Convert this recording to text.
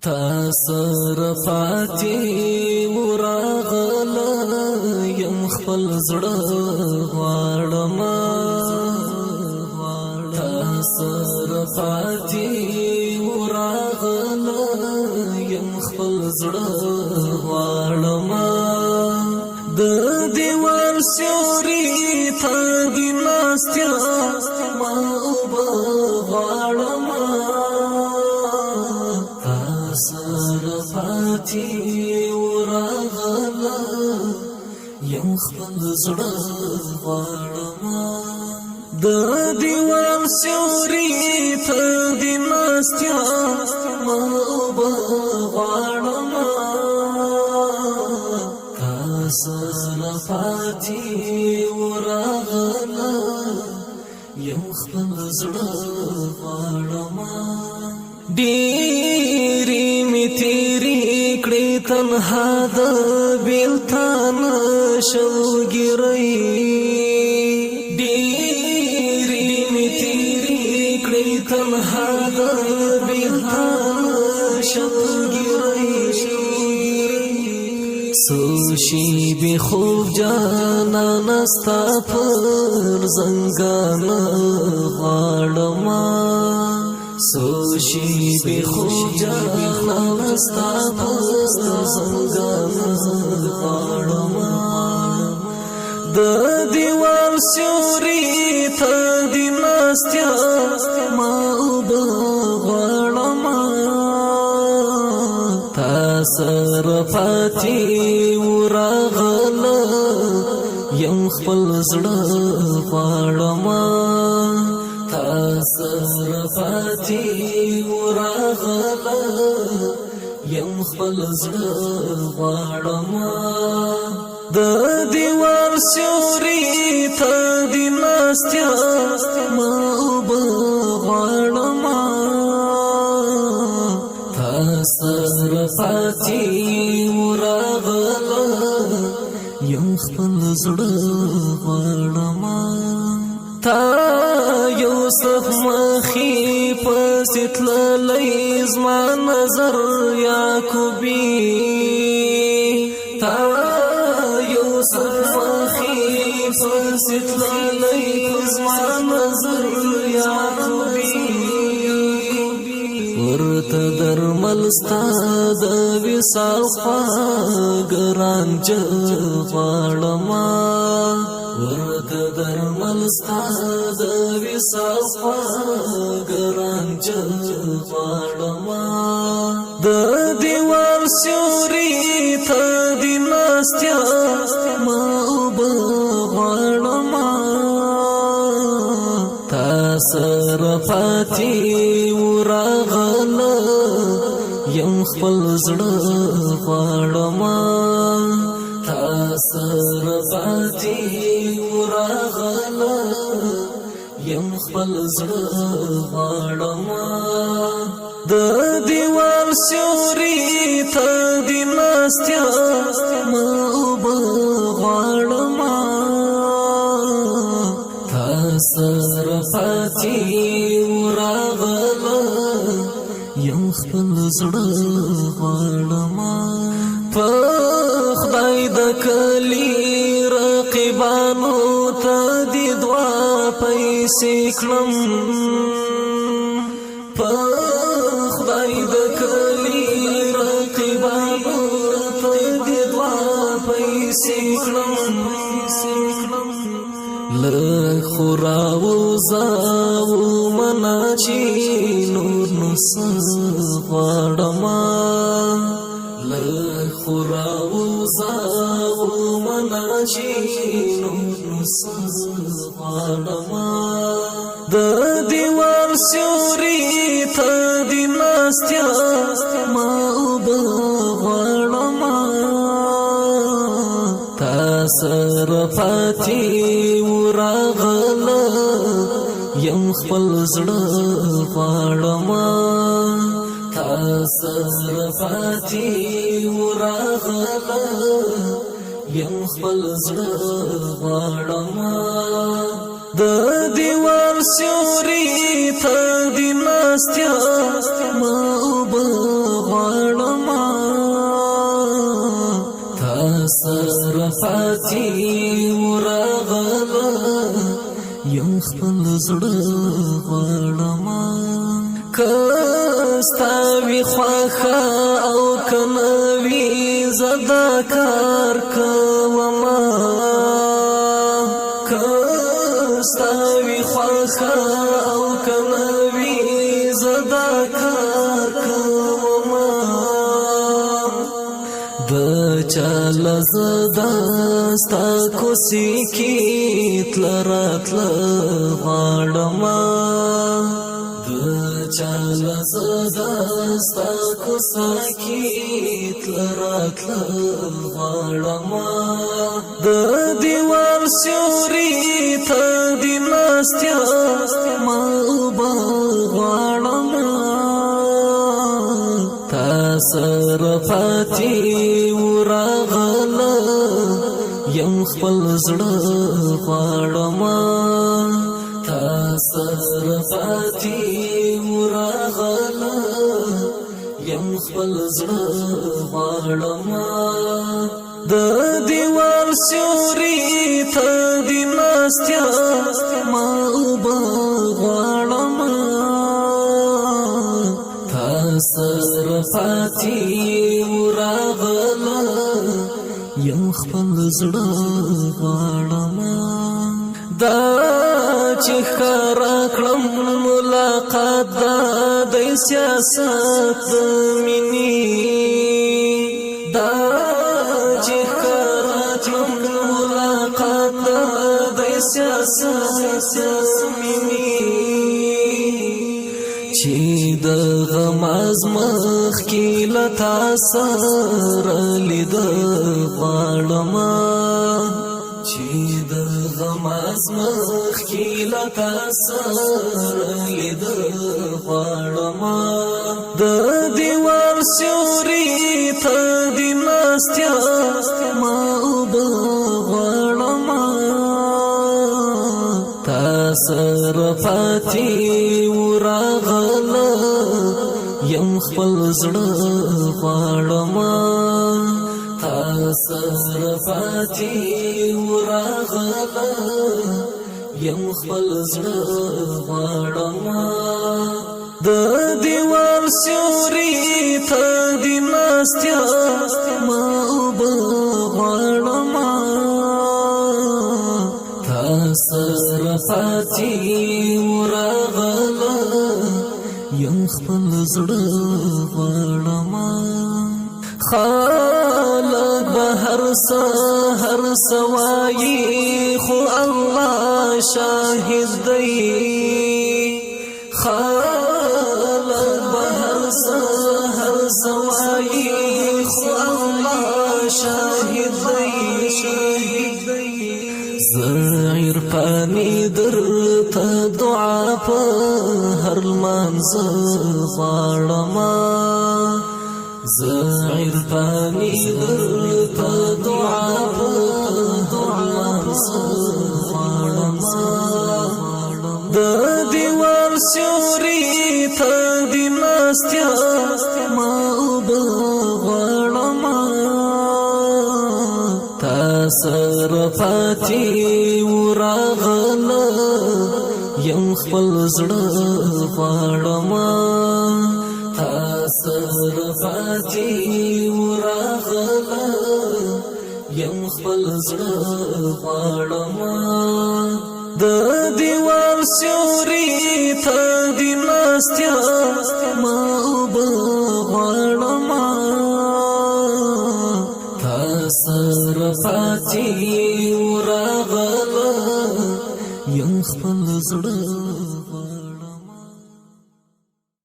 تاسر پاتې وراغله یم خپل زړه غواړم تاسر پاتې وراغله یم خپل زړه غواړم د دیوال سیوري ته دې ناستیا ما اوبه غواړم تاسر پاتې وراغله یم خپل زړه غواړم د دیوال سیوري ته دې ناستیا ما اوبه غواړم تاسر پاتې وراغله یم خپل زړه غواړم ډېرې مې تېرې کړې تنها د بېلتان شوګیرۍ ډېرې مې تېرې کړې تنها د بېلتان شوګیرۍ څو شېبې خوب جانانه ستا پر زنګانه غواړم څو شېبې خوب جانانه ستا پر زنګانه غواړم د دیوال سیوري ته دې ناستیا ما اوبه غواړم تاسر پاتې وراغله یم خپل زړه غواړم تاسر پاتې وراغله یم خپل زړه غواړم د دیوال سیوري ته دې ناستیا ما اوبه غواړم تاسر پاتې وراغله یم خپل زړه غواړم تا یوسف مخې پسې تللی زما نظر یعقوبي تا یوسف مخې پسې تللی زما نظر یعقوبي ورته درمل ستا د وصال خواږه رانجه غواړم ورته درمل ستا د وصال خواږه رانجه غواړم د دیوال سیوري ته دې ناستیا ما اوبه غواړم تاسر پاتې وراغله یم خپل زړه غواړم تاسر پاتې وراغله یم خپل زړه غواړم د دیوال سیوري ته دې ناستیا ما اوبه غواړم تاسر پاتې وراغله یم خپل زړه غواړم په خدای د کلي رقیبانو ته دې دعا پیسې کړم په خدای د کلي رقیبانو ته دې دعا پیسې کړم لږ خو راوځاو منا چې نور نو څه غواړم لږ خو راوځاو منا چې نور نو څه غواړم د دیوال سیوري ته دې ناستیا ما اوبه غواړم تاسر پاتې وراغله یم خپل زړه غواړم تاسر پاتې وراغله یم خپل زړه غواړم د دیوال سیوري ته دی ناستیا ما اوبه غواړمه تا سره پاتې ورغله یم خپل زړه غواړمه که ستا وي خوښه او که نه وي زه دا کار کومه که ستا وي خوښه او که نه وي زه دا کار کومه د چا له زه دا ستا کوڅې کې تله راتله غواړمه چاله زدا ستا کوڅه کې تله راتله غواړمه د دیوال سیوري ته دی ناستیا ما اوبه غواړمه تا سره پاتې ورغله یم خپل زړه غواړمه تا سره پاتې ورغله یم خپل زړه غواړمه د دیوال سیوري ته دی ناستیا ما اوبه غواړمه تا سره پاتې ورغله یم خپل زړه غواړمه دا چې ښکاره کړم ملاقات دا د سیاست د مینې دا چې ښکاره کړم ملاقات دا د سیاست د مینې چې د غم از مخکې له تا سره لیده غواړمه چې د غم از مخکې له تا سره لیده غواړمه د دیوال سیوري ته دی ناستیا ما اوبه غواړمه تا سره پاتې ورغله یم خپل زړه غواړمه تا سره پاتې ورغله یم خپل زړه غواړمه د دیوال سیوري ته دی ناستیا ما اوبه غواړمه تا سره پاتې ورغله یم خپل زړه غواړمه خالق به هر څه وایي خو الله شاهد دی خالق به هر څه وایي خو الله شاهد دی زه عرفاني درته دعا په هر لمانځه غواړمه زه عرفاني درته دعا په هر لمانځه غواړمه د دیوال سیوري ته دی ناستیا ما اوبه غواړمه تا سره پاتې ورغله یم خپل زړه غواړمه تا سره پاتې ورغله یم خپل زړه غواړمه د دیوال سیوري ته دی ناستیا ما اوبه غواړمه تا سره پاتې ورغله یم خپل زړه